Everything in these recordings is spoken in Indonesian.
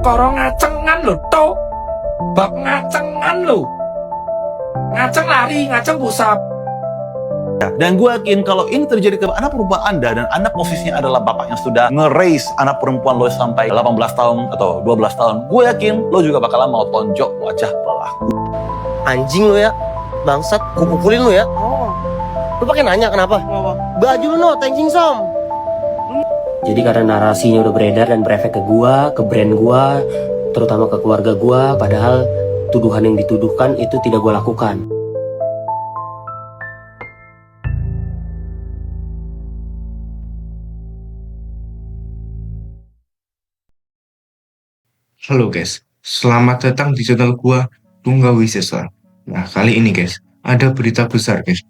perkara ngacengan lho, Tok. Bab ngacengan lho. Ngaceng lari, ngaceng pusap. Dan gue yakin kalau ini terjadi ke anak perempuan Anda dan Anda posisinya adalah bapak yang sudah nge-raise anak perempuan lo sampai 18 tahun atau 12 tahun, gue yakin lo juga bakalan mau tonjok wajah pelaku. Anjing lo ya, bangsat, gue pukulin lo ya. Lo pakai nanya kenapa? Baju lo no, thanking som. Jadi karena narasinya udah beredar dan berefek ke gua, ke brand gua, terutama ke keluarga gua, padahal tuduhan yang dituduhkan itu tidak gua lakukan. Halo guys, selamat datang di channel gua Tunggal Wisesa. Nah kali ini guys, ada berita besar guys.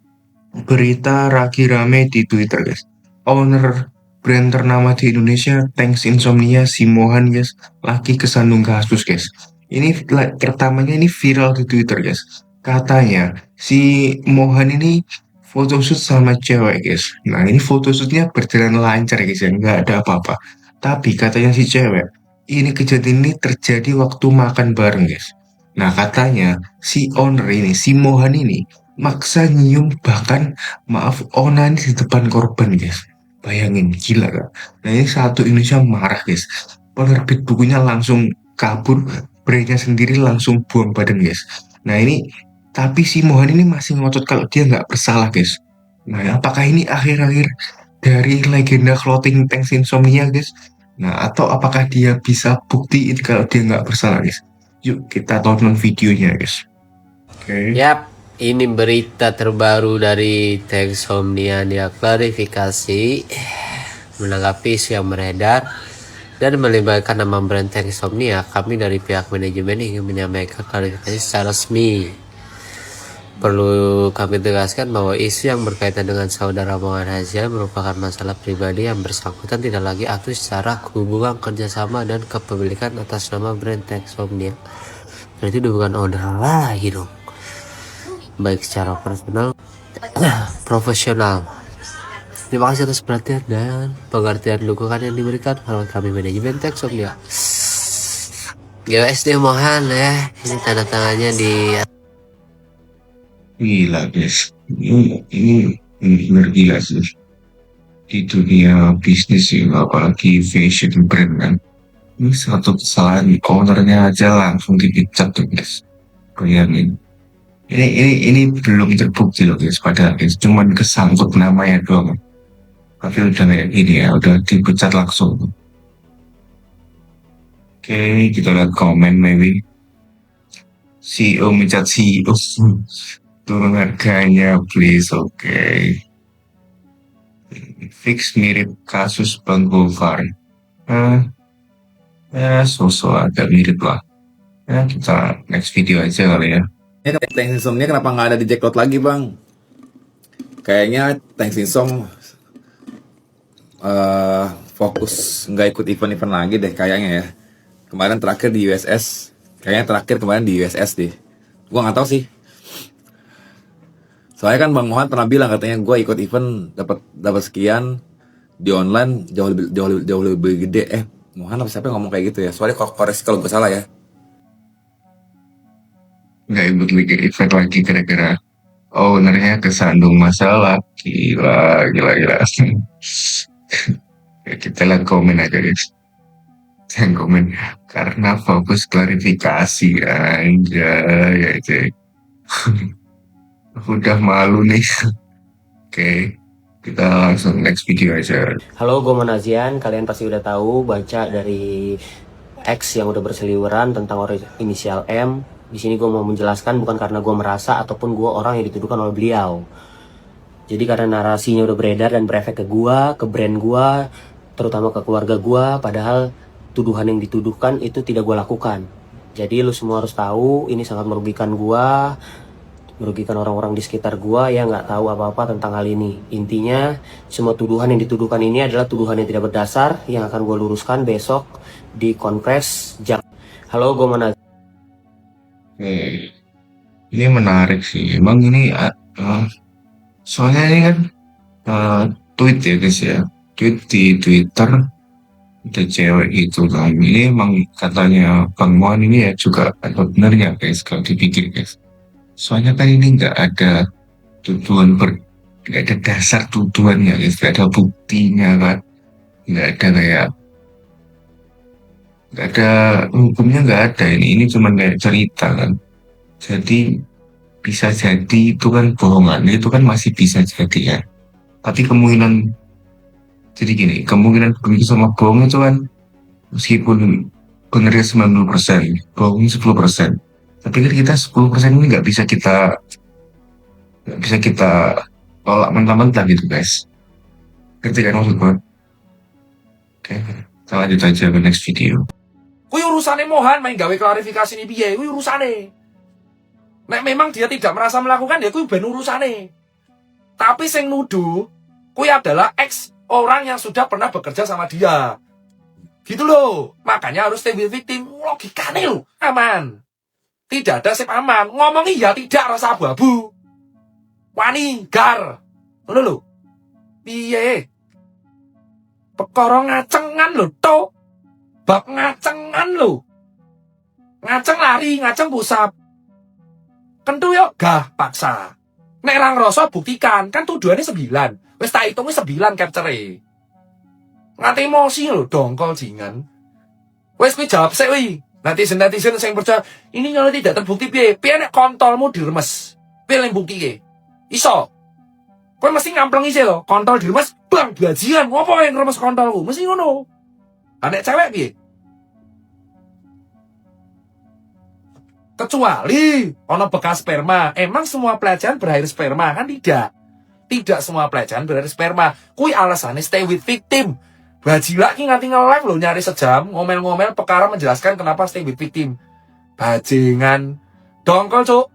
Berita lagi rame di Twitter guys. Owner brand ternama di Indonesia, Thanks Insomnia, si Mohan guys, lagi kesandung kasus guys. Ini pertamanya ini viral di Twitter guys. Katanya si Mohan ini photoshoot sama cewek guys. Nah ini photoshootnya berjalan lancar guys ya, nggak ada apa-apa. Tapi katanya si cewek, ini kejadian ini terjadi waktu makan bareng guys. Nah katanya si owner ini, si Mohan ini maksa nyium bahkan maaf onan di depan korban guys. Bayangin gila kan. Nah ini satu Indonesia marah guys. Penerbit bukunya langsung kabur, brandnya sendiri langsung buang badan guys. Nah ini tapi si Mohan ini masih ngotot kalau dia nggak bersalah guys. Nah apakah ini akhir-akhir dari legenda clothing Thanks Insomnia guys? Nah, atau apakah dia bisa buktiin kalau dia nggak bersalah, guys? Yuk, kita tonton videonya, guys. Oke. Yap, ini berita terbaru dari Thanks Insomnia. Dia klarifikasi menanggapi isu yang beredar dan melibatkan nama brand Thanks Insomnia. Kami dari pihak manajemen ingin menyampaikan klarifikasi secara resmi. Perlu kami tegaskan bahwa isu yang berkaitan dengan saudara Mohan Hazian merupakan masalah pribadi yang bersangkutan tidak lagi aktif secara hubungan kerjasama dan kepemilikan atas nama brand Thanks Insomnia. Berarti udah bukan owner lagi dong. Baik secara personal, profesional. Terima kasih atas perhatian dan pengertian dukungan yang diberikan oleh kami manajemen Thanks Insomnia. GWSD Mohan ya, ini tanda tangannya di. Gila, guys. Ini benar gila sih. Di dunia bisnis sih, apalagi fashion brand kan. Ini satu kesalahan ownernya aja langsung dipecat tuh, guys. Bayangin. Ini belum terbukti loh, guys. Padahal guys, cuman kesangkut namanya doang. Tapi udah kayak gini ya, udah dipecat langsung. Oke, kita lihat komen maybe. CEO mencat CEO. Turun harganya please, oke. Fix mirip kasus Bang Gofar. Ya sosok agak mirip lah. Ya kita next video aja kali ya. Thanks Insomnia kenapa nggak ada di Jackpot lagi bang? Kayaknya Thanks Insom fokus nggak ikut event-event lagi deh kayaknya ya. Kemarin terakhir di USS, kayaknya terakhir kemarin di USS deh. Gua nggak tahu sih. Soalnya kan Bang Mohan pernah bilang katanya gue ikut event dapat sekian di online jauh lebih gede. Mohan apa siapa yang ngomong kayak gitu ya? Soalnya koreksi kalau gue salah ya. Nggak ikut lagi event lagi gara-gara ownernya kesandung masalah. Gila. Ya, kita lihat komen aja guys. Yang komen karena fokus klarifikasi aja ya itu. Udah malu nih. Oke, kita langsung next video aja. Halo, gue Mohan Hazian. Kalian pasti udah tahu baca dari X yang udah berseliweran tentang inisial M. Di sini gue mau menjelaskan bukan karena gue merasa ataupun gue orang yang dituduhkan oleh beliau. Jadi karena narasinya udah beredar dan berefek ke gue, ke brand gue, terutama ke keluarga gue, padahal tuduhan yang dituduhkan itu tidak gue lakukan. Jadi lu semua harus tahu ini sangat merugikan gue, merugikan orang-orang di sekitar gua yang nggak tahu apa-apa tentang hal ini. Intinya semua tuduhan yang dituduhkan ini adalah tuduhan yang tidak berdasar yang akan gua luruskan besok di konfres Jak. Halo, gua Mohan Hazian. Ini menarik sih. Emang ini soalnya ini kan tweet ya guys ya. Tweet di Twitter ada cewek gitu kan. Ini emang katanya Bang Mohan ini ya juga ada benernya guys kalau dipikir guys. Soalnya kan ini nggak ada nggak ada dasar tuduhannya guys, nggak ada buktinya kan, nggak ada kayak nggak ada hukumnya, nggak ada. Ini cuma kayak cerita kan. Jadi bisa jadi itu kan bohongan, itu kan masih bisa jadi ya. Tapi kemungkinan jadi gini, kemungkinan begitu sama bohong itu kan meskipun benernya 90%, bohongnya 10%. Tapi kan kita 10% ini nggak bisa kita tolak mentah-mentah gitu guys. Ngerti kan maksud gue? Oke, kita lanjut aja ke next video. Kuwi urusane Mohan main gawe klarifikasi ini piye, kuwi urusane. Nek memang dia tidak merasa melakukan ya kuwi ben urusane. Tapi sing nuduh kuwi adalah ex orang yang sudah pernah bekerja sama dia. Gitu loh. Makanya harus stay with victim. Logikane loh, aman. Tidak ada sip aman. Ngomong iya tidak rasa abu-abu. Wani gar. Ngono lho. Piye? Perkara ngacengan lho, Tok. Bab ngacengan lho. Ngaceng lari, ngaceng pusap. Kentu yo gah paksa. Nek ra ngrasa buktikan, kan tuduhannya 9. Wis tak hitungi 9 capture-e. Ngati emosi lho dongkol jingan. Wis kuwi jawab sik wi. Netizen sing percaya ini nyono tidak terbukti piye? Piye nek kontolmu diremes? Piye lem buktike? Iso. Kowe mesti ngamplengi sih lho, kontol diremes bang bajingan. Ngopo yang remes kontolku? Mesti ngono. Nek cewek piye? Kecuali ono bekas sperma. Emang semua pelecehan berakhir sperma? Kan tidak. Tidak semua pelecehan berakhir sperma. Kui alasannya stay with victim. Bajilak ki nganti nge-live lho nyari sejam, ngomel-ngomel perkara menjelaskan kenapa stay with victim. Bajingan. Dongkol, Cuk.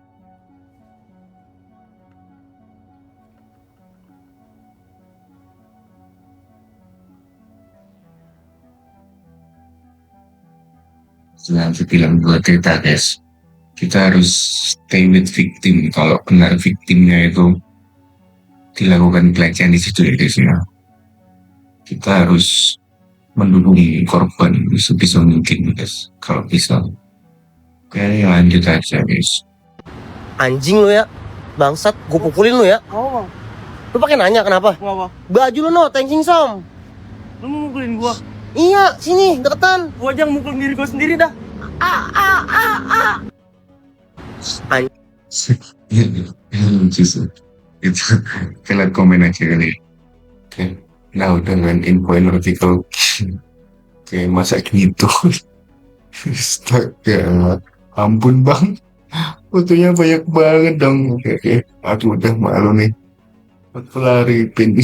Jangan bilang buat cerita guys, kita harus stay with victim kalau benar victimnya itu dilakukan pelecehan di situ ya guys ya. Kita harus mendukung korban sebisa mungkin guys kalau bisa. Oke, lanjut aja guys. Anjing lu ya, bangsat, gue pukulin lu ya. Oh, Lu pakai nanya kenapa? apa? Baju lu no, thanking som. Lu mau mukulin gua? Iya, sini deketan. Gua aja mukul diri gua sendiri dah. Lucu sih. Itu kalian komen aja kali. Oke. Nah, dengan info artikel kayak masa gitu. Astaga, ampun bang, fotonya banyak banget dong. Oke. Aku udah malu nih. Aku lari pin.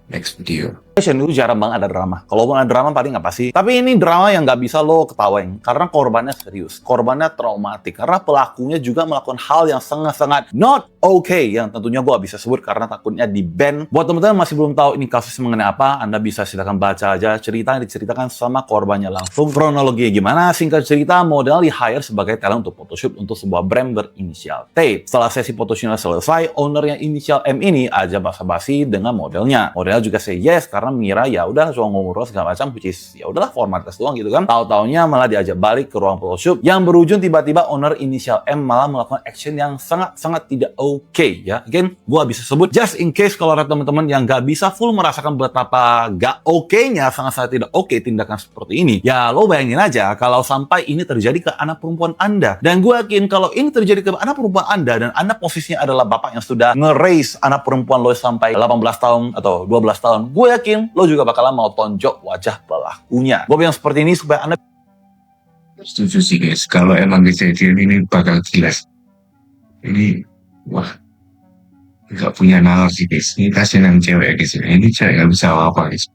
Next video. Itu jarang banget ada drama. Kalau ada drama paling nggak pasti. Tapi ini drama yang nggak bisa lo ketawain. Karena korbannya serius. Korbannya traumatik. Karena pelakunya juga melakukan hal yang sangat-sangat not okay. Yang tentunya gue bisa sebut karena takutnya di-ban. Buat teman-teman masih belum tahu ini kasus mengenai apa, Anda bisa silakan baca aja cerita yang diceritakan sama korbannya langsung. Kronologinya gimana? Singkat cerita, model di-hire sebagai talent untuk photoshoot untuk sebuah brand berinisial T. Setelah sesi photoshootnya selesai, owner yang inisial M ini aja basa-basi dengan modelnya. Model juga say yes karena mengira ya udah cuma ngobrol segala macam, which is ya udahlah formalitas doang gitu kan. Tahu-taunya malah diajak balik ke ruang photoshoot yang berujung tiba-tiba owner inisial M malah melakukan action yang sangat-sangat tidak oke ya. Again, gua bisa sebut just in case kalau ada teman-teman yang gak bisa full merasakan betapa gak oke-nya, sangat-sangat tidak oke tindakan seperti ini. Ya lo bayangin aja kalau sampai ini terjadi ke anak perempuan Anda. Dan gue yakin kalau ini terjadi ke anak perempuan Anda dan Anda posisinya adalah bapak yang sudah nge-raise anak perempuan lo sampai 18 tahun atau 12 tahun, gue yakin lo juga bakalan mau tonjok wajah pelakunya. Gue bilang seperti ini supaya Anda Setuju sih guys, kalau emang kejadian ini bakal jelas. Ini, wah, nggak punya nalar sih guys. Ini kasihan cewek guys. Ini cewek nggak bisa apa-apa guys.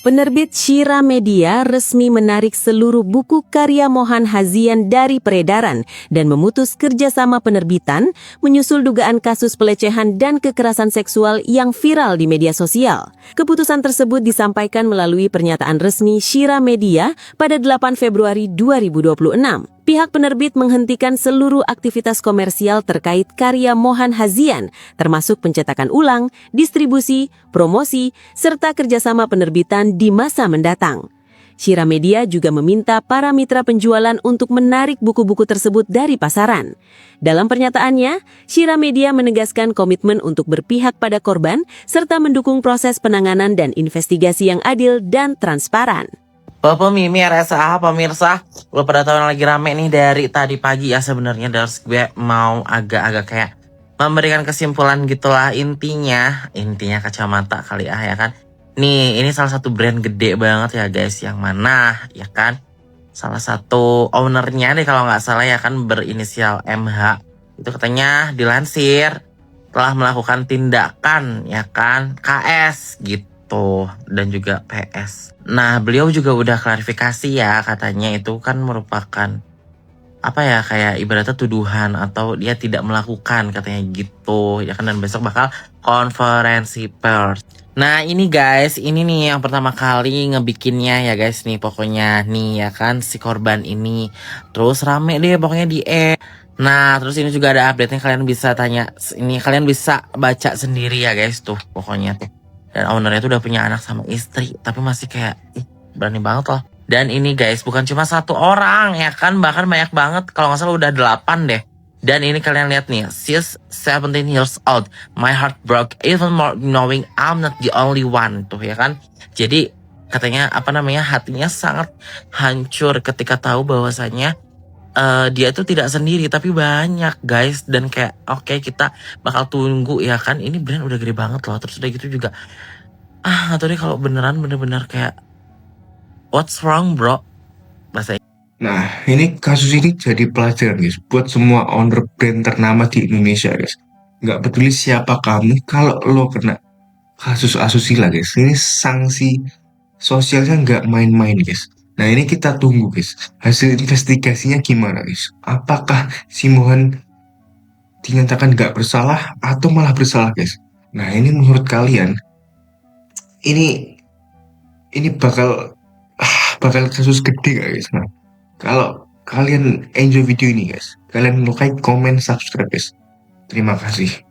Penerbit Shira Media resmi menarik seluruh buku karya Mohan Hazian dari peredaran dan memutus kerjasama penerbitan menyusul dugaan kasus pelecehan dan kekerasan seksual yang viral di media sosial. Keputusan tersebut disampaikan melalui pernyataan resmi Shira Media pada 8 Februari 2026. pihak penerbit menghentikan seluruh aktivitas komersial terkait karya Mohan Hazian, termasuk pencetakan ulang, distribusi, promosi, serta kerjasama penerbitan di masa mendatang. Syira Media juga meminta para mitra penjualan untuk menarik buku-buku tersebut dari pasaran. Dalam pernyataannya, Syira Media menegaskan komitmen untuk berpihak pada korban serta mendukung proses penanganan dan investigasi yang adil dan transparan. Mimi RSA pemirsa, lo pada tahu yang lagi rame nih dari tadi pagi ya sebenarnya. Terus gue mau agak-agak kayak memberikan kesimpulan gitulah, intinya kacamata kali ya kan. Nih, ini salah satu brand gede banget ya guys, yang mana ya kan salah satu ownernya deh kalau nggak salah ya kan berinisial MH. Itu katanya dilansir telah melakukan tindakan ya kan KS gitu dan juga PS. Nah, beliau juga udah klarifikasi ya, katanya itu kan merupakan apa ya, kayak ibaratnya tuduhan atau dia tidak melakukan katanya gitu ya kan, dan besok bakal konferensi pers. Nah ini guys, ini nih yang pertama kali ngebikinnya ya guys nih, pokoknya nih ya kan si korban ini. Terus rame deh pokoknya di Nah terus ini juga ada update-nya, kalian bisa tanya, ini kalian bisa baca sendiri ya guys tuh pokoknya tuh. Dan ownernya tuh udah punya anak sama istri, tapi masih kayak berani banget loh. Dan ini guys bukan cuma satu orang ya kan, bahkan banyak banget, kalau nggak salah udah 8 deh. Dan ini kalian lihat nih, she's 17 years old, my heart broke even more knowing I'm not the only one, tuh ya kan. Jadi katanya apa namanya, hatinya sangat hancur ketika tahu bahwasanya dia itu tidak sendiri tapi banyak guys. Dan kayak oke, kita bakal tunggu ya kan, ini brand udah gede banget loh. Terus udah gitu juga atau deh kalau beneran bener-bener kayak what's wrong bro bahasa. Nah, ini kasus ini jadi pelajaran guys buat semua owner brand ternama di Indonesia guys. Nggak peduli siapa kamu, kalau lo kena kasus asusila guys, ini sanksi sosialnya nggak main-main guys. Nah ini kita tunggu guys, hasil investigasinya gimana guys. Apakah si Mohan dinyatakan nggak bersalah atau malah bersalah guys. Nah ini menurut kalian, ini bakal kasus gede gak guys. Nah, kalau kalian enjoy video ini guys, kalian like, comment, subscribe guys. Terima kasih.